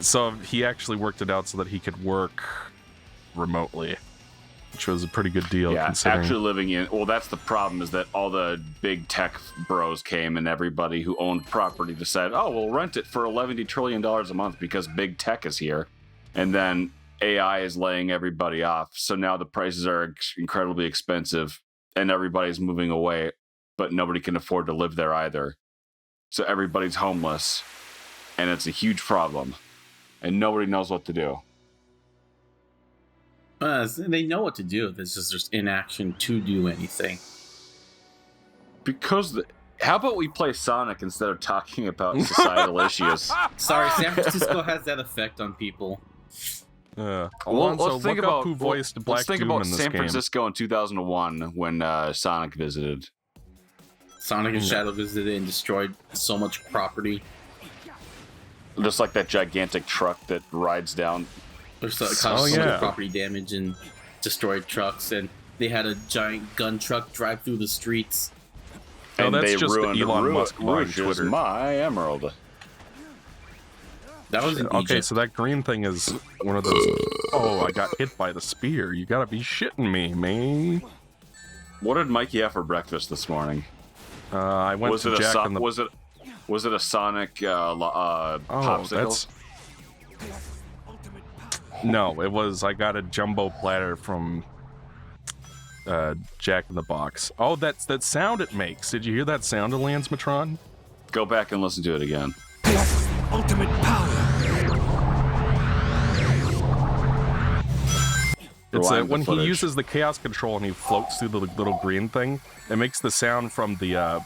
So he actually worked it out so that he could work remotely, which was a pretty good deal. Yeah, considering. actually living in... Well, that's the problem, is that all the big tech bros came and everybody who owned property decided, oh, we'll rent it for $11 trillion a month because big tech is here. And then AI is laying everybody off. So now the prices are incredibly expensive and everybody's moving away, but nobody can afford to live there either. So everybody's homeless and it's a huge problem and nobody knows what to do. They know what to do. There's just inaction to do anything. Because how about we play Sonic instead of talking about societal issues? Sorry, San Francisco has that effect on people. Alonzo, let's think look about up who voiced Black let's think Doom about in this San game. Francisco in 2001 when Sonic visited. Sonic and Shadow visited and destroyed so much property. Just like that gigantic truck that rides down. There's caused so much property damage and destroyed trucks, and they had a giant gun truck drive through the streets. And that's they just ruined Elon Musk buying Twitter. Twitter. My emerald. That was in Okay, Egypt. so that green thing is one of those. Oh, I got hit by the spear. You gotta be shitting me, man. What did Mikey have for breakfast this morning? I went Was to it a Jack in the. was it a Sonic popsicle? No, it was. I got a jumbo platter from Jack in the Box. Oh, that's that sound it makes. Did you hear that sound, Lansmatron? Go back and listen to it again. Ultimate power. It's Rewind the when he footage. uses the chaos control and he floats through the little green thing. It makes the sound from the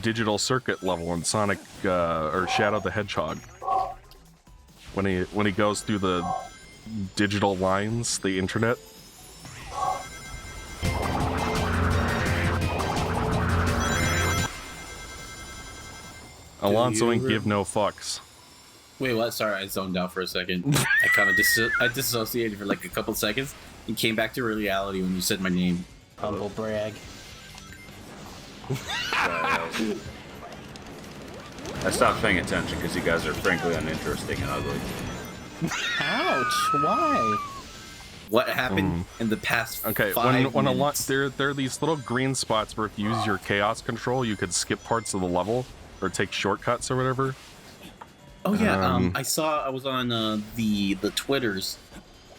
digital circuit level in Sonic or Shadow the Hedgehog. When he goes through the digital lines, the internet. Alonzo ain't give no fucks. Wait, what? Sorry, I zoned out for a second. I kind of I dissociated for like a couple seconds and came back to reality when you said my name. Humble brag. I stopped paying attention because you guys are frankly uninteresting and ugly. Ouch! Why? What happened in the past? Okay, 5 when minutes? there are these little green spots where if you use your chaos control, you could skip parts of the level or take shortcuts or whatever. Oh yeah, I was on the Twitters,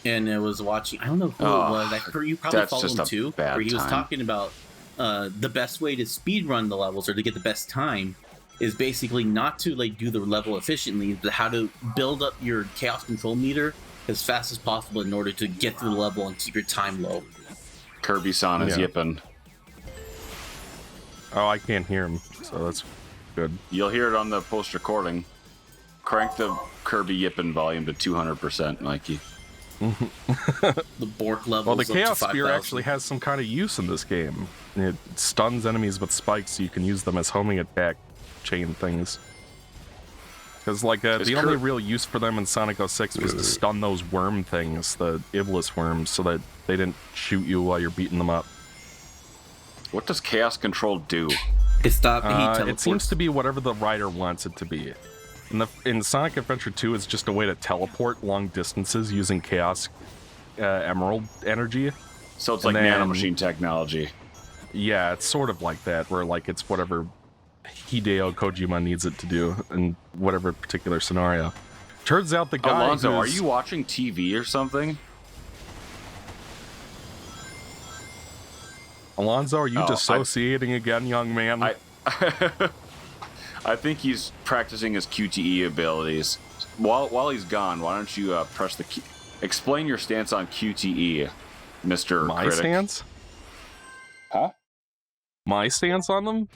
and I was watching. I don't know who it was. You probably that's follow just him a too. bad Where he was time. talking about the best way to speedrun the levels or to get the best time is basically not to like do the level efficiently, but how to build up your chaos control meter as fast as possible in order to get through the level and keep your time low. Kirby-san is yipping. Oh, I can't hear him, so that's good. You'll hear it on the post-recording. Crank the Kirby yipping volume to 200%, Mikey. The Bork level. Well, the Chaos Spear actually has some kind of use in this game. It stuns enemies with spikes, so you can use them as homing attack chain things. Because, like, the only real use for them in Sonic 06 was to stun those worm things, the Iblis worms, so that they didn't shoot you while you're beating them up. What does Chaos Control do? It seems to be whatever the writer wants it to be. In Sonic Adventure 2, it's just a way to teleport long distances using Chaos Emerald energy. So it's like nanomachine technology. Yeah, it's sort of like that, where like it's whatever Hideo Kojima needs it to do in whatever particular scenario. Turns out the guy Alonzo, are you watching TV or something? Alonzo, are you dissociating again, young man? I think he's practicing his QTE abilities. While he's gone, why don't you press the key? Explain your stance on QTE, Mr. My Critic. stance? Huh? My stance on them?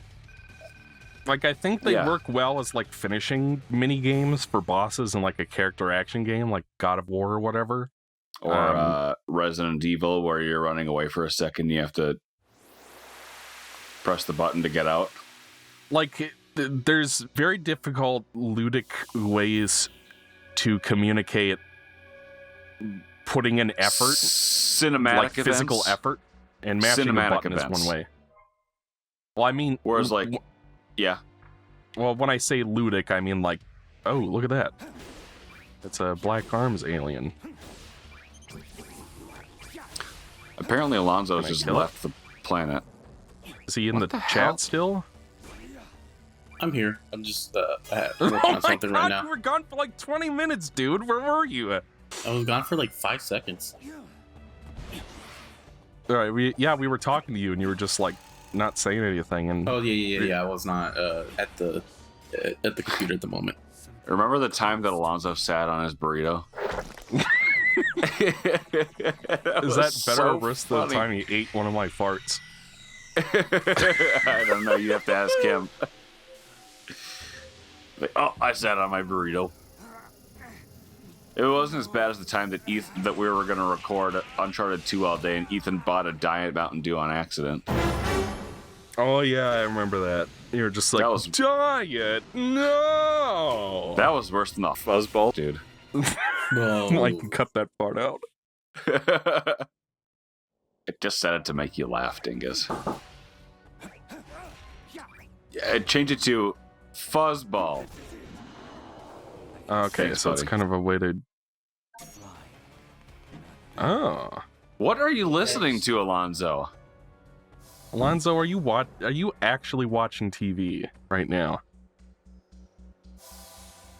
Like, I think they work well as, like, finishing mini-games for bosses in, like, a character action game, like God of War or whatever. Or Resident Evil, where you're running away for a second, you have to press the button to get out. Like, there's very difficult ludic ways to communicate putting in effort. Cinematic like physical effort. And mashing a button is one way. Well, I mean... Whereas, like... Yeah. Well, when I say ludic, I mean like, oh, look at that. It's a Black Arms alien. Apparently, Alonzo's Can I just kill it? left the planet. Is he in What the the chat hell? still? I'm here. I'm just working Oh on my something god, right now. you were gone for like 20 minutes, dude. Where were you? I was gone for like 5 seconds. All right, we were talking to you, and you were just like not saying anything. And Oh yeah. I was not at the computer at the moment. Remember the time that Alonzo sat on his burrito? is that better or worse than the time he ate one of my farts? I don't know. You have to ask him. Like, oh, I sat on my burrito. It wasn't as bad as the time that that we were going to record Uncharted 2 all day, and Ethan bought a Diet Mountain Dew on accident. Oh yeah, I remember that. You were just like, That was- diet, no. That was worse than the fuzzball, dude. Whoa. Like, cut that part out. It just said it to make you laugh, dingus. Yeah, change it to fuzzball. Okay, Thanks, so it's buddy. kind of a way to. Oh, What are you listening to, Alonzo? Alonzo, are you actually watching TV right now?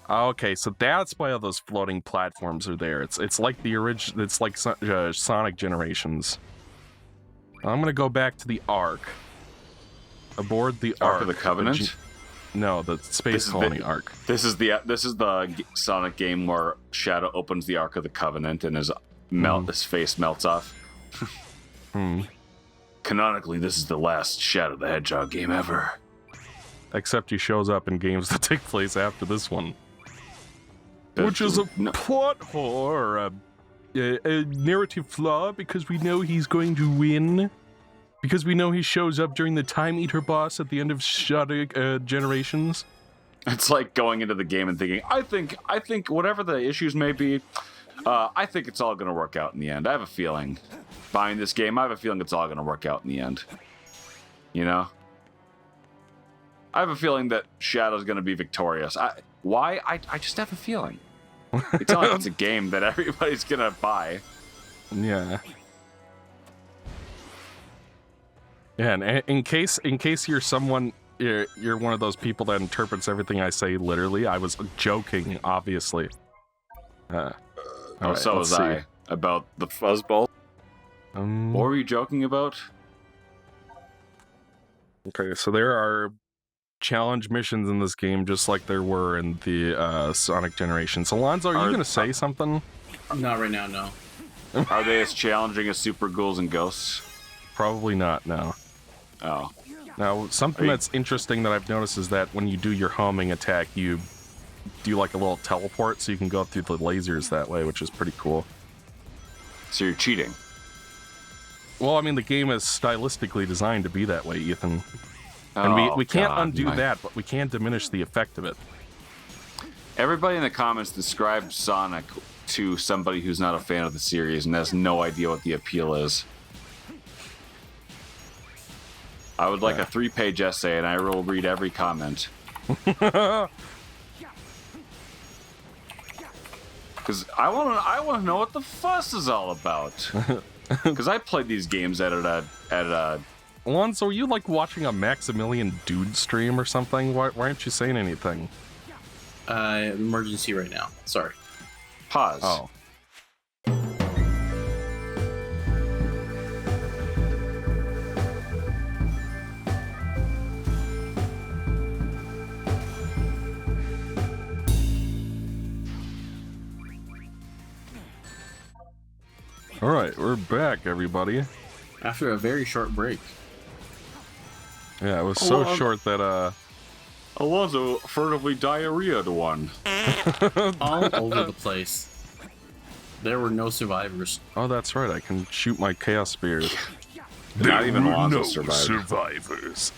Okay, so that's why all those floating platforms are there. It's like the original. It's like Sonic Generations. I'm gonna go back to the Ark. Aboard the Ark of the Covenant? No, the Space Colony Ark. This is the Sonic game where Shadow opens the Ark of the Covenant and his face melts off. Hmm. Canonically, this is the last Shadow the Hedgehog game ever. Except he shows up in games that take place after this one. Which is a No. plot hole or a narrative flaw because we know he's going to win. Because we know he shows up during the Time Eater boss at the end of Shadow Generations. It's like going into the game and thinking, I think whatever the issues may be, I think it's all going to work out in the end. I have a feeling. Buying this game, I have a feeling it's all going to work out in the end. You know? I have a feeling that Shadow's going to be victorious. Why? I just have a feeling. It's not like it's a game that everybody's going to buy. Yeah. Yeah, and in case you're someone, you're one of those people that interprets everything I say literally. I was joking, obviously. Oh, Alright, so let's was see. I. About the fuzzball. What were you joking about? Okay, so there are challenge missions in this game, just like there were in the Sonic Generations. Alonzo, are you going to say something? Not right now, no. Are they as challenging as Super Ghouls and Ghosts? Probably not, no. Oh. Now, something that's interesting that I've noticed is that when you do your homing attack, you do like a little teleport, so you can go through the lasers that way, which is pretty cool. So you're cheating. Well, I mean, the game is stylistically designed to be that way, Ethan. And we can't undo that, but we can diminish the effect of it. Everybody in the comments described Sonic to somebody who's not a fan of the series and has no idea what the appeal is. I would like a 3-page essay, and I will read every comment. Because I want to know what the fuss is all about. Because I played these games at a Alonzo, are you like watching a Maximilian Dude stream or something? Why aren't you saying anything? Emergency right now. Sorry. pause. Oh. All right, we're back, everybody. After a very short break. Yeah, it was so Alon- short that Alonzo furtively diarrheaed one. All over the place. There were no survivors. oh, that's right. I can shoot my chaos spears. Not even were Alonzo no survived. survivors.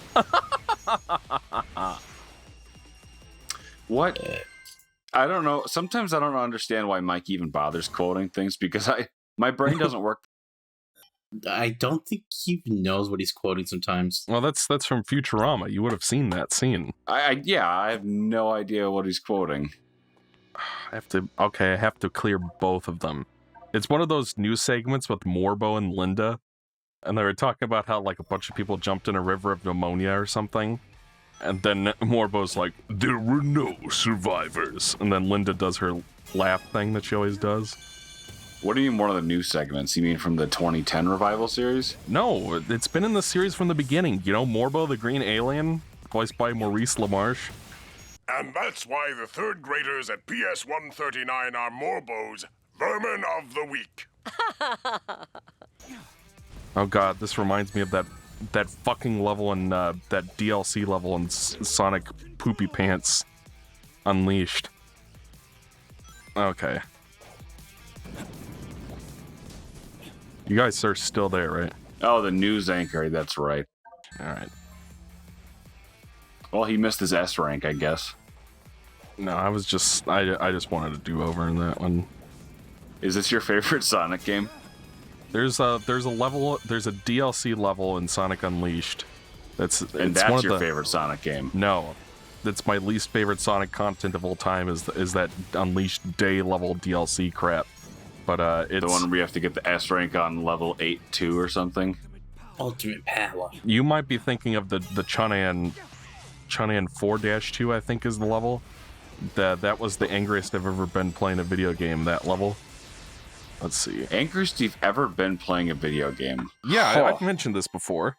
What? I don't know. Sometimes I don't understand why Mike even bothers quoting things because my brain doesn't work. I don't think he even knows what he's quoting sometimes. Well, that's from Futurama. You would have seen that scene. I have no idea what he's quoting. I have to clear both of them. It's one of those news segments with Morbo and Linda, and they were talking about how like a bunch of people jumped in a river of pneumonia or something, and then Morbo's like, there were no survivors, and then Linda does her laugh thing that she always does. What do you mean one of the news segments? You mean from the 2010 revival series? No, it's been in the series from the beginning. You know, Morbo the Green Alien, voiced by Maurice LaMarche. And that's why the third graders at PS 139 are Morbo's Vermin of the Week. Oh god, this reminds me of that fucking level in that DLC level in Sonic Poopy Pants Unleashed. Okay. You guys are still there, right? Oh, the news anchor, that's right. Alright. Well, he missed his S rank, I guess. No, I just wanted to do over in that one. Is this your favorite Sonic game? There's a DLC level in Sonic Unleashed. That's your favorite Sonic game? No, that's my least favorite Sonic content of all time. Is that Unleashed Day level DLC crap? But it's the one where you have to get the S rank on level 8-2 or something. Ultimate power. You might be thinking of the Chunan 4-2, I think is the level. That was the angriest I've ever been playing a video game. That level. Let's see. Angriest you've ever been playing a video game? Yeah, I've mentioned this before.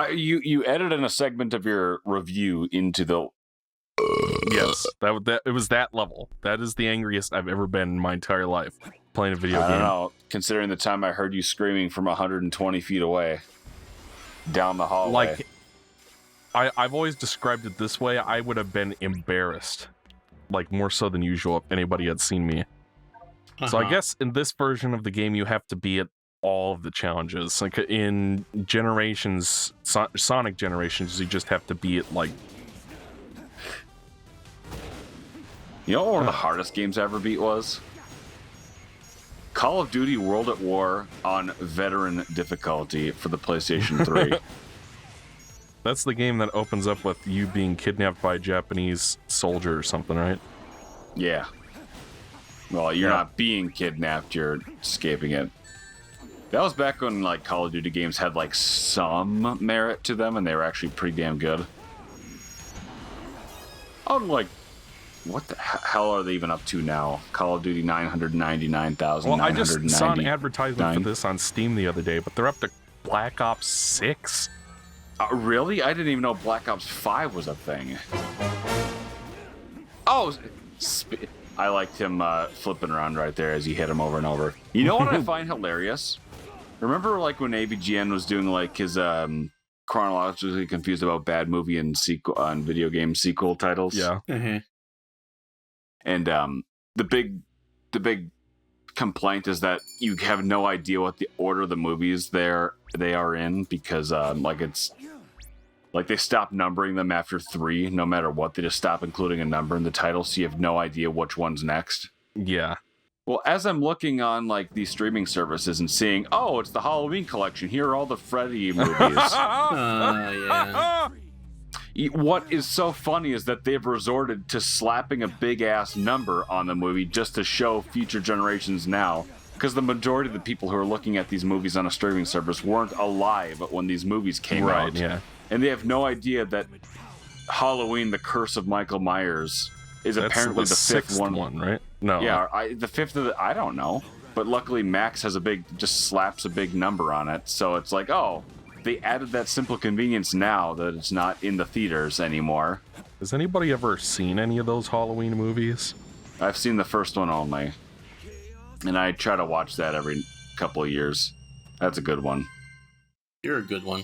You edited in a segment of your review into the. Yes, it was that level. That is the angriest I've ever been in my entire life playing a video game. I don't know, considering the time I heard you screaming from 120 feet away down the hallway. Like, I've always described it this way. I would have been embarrassed, like more so than usual, if anybody had seen me. So I guess in this version of the game, you have to be at all of the challenges. Like in Generations, Sonic Generations, you just have to be at like. You know what one of the hardest games I ever beat was? Call of Duty World at War on veteran difficulty for the PlayStation 3. That's the game that opens up with you being kidnapped by a Japanese soldier or something, right? Yeah. Well, you're not being kidnapped, you're escaping it. That was back when like Call of Duty games had like some merit to them and they were actually pretty damn good. I'm like, what the hell are they even up to now? Call of Duty 999,000. Well, I just saw an advertisement for this on Steam the other day, but they're up to Black Ops 6. Really? I didn't even know Black Ops 5 was a thing. Oh, I liked him flipping around right there as he hit him over and over. You know what I find hilarious? Remember like when AVGN was doing like his chronologically confused about bad movie and sequel on video game sequel titles? Yeah. Mm-hmm. And the big complaint is that you have no idea what the order of the movies they are in because like they stop numbering them after 3 no matter what. They just stop including a number in the title, so you have no idea which one's next. Yeah. Well, as I'm looking on like these streaming services and seeing, oh, it's the Halloween collection. Here are all the Freddy movies. Yeah. What is so funny is that they've resorted to slapping a big-ass number on the movie just to show future generations now, because the majority of the people who are looking at these movies on a streaming service weren't alive when these movies came out. Yeah. And they have no idea that Halloween, The Curse of Michael Myers, is apparently the fifth one, right? No. Yeah, the fifth of the... I don't know. But luckily, Max has just slaps a big number on it, so it's like, oh... They added that simple convenience now that it's not in the theaters anymore. Has anybody ever seen any of those Halloween movies? I've seen the first one only. And I try to watch that every couple of years. That's a good one. You're a good one.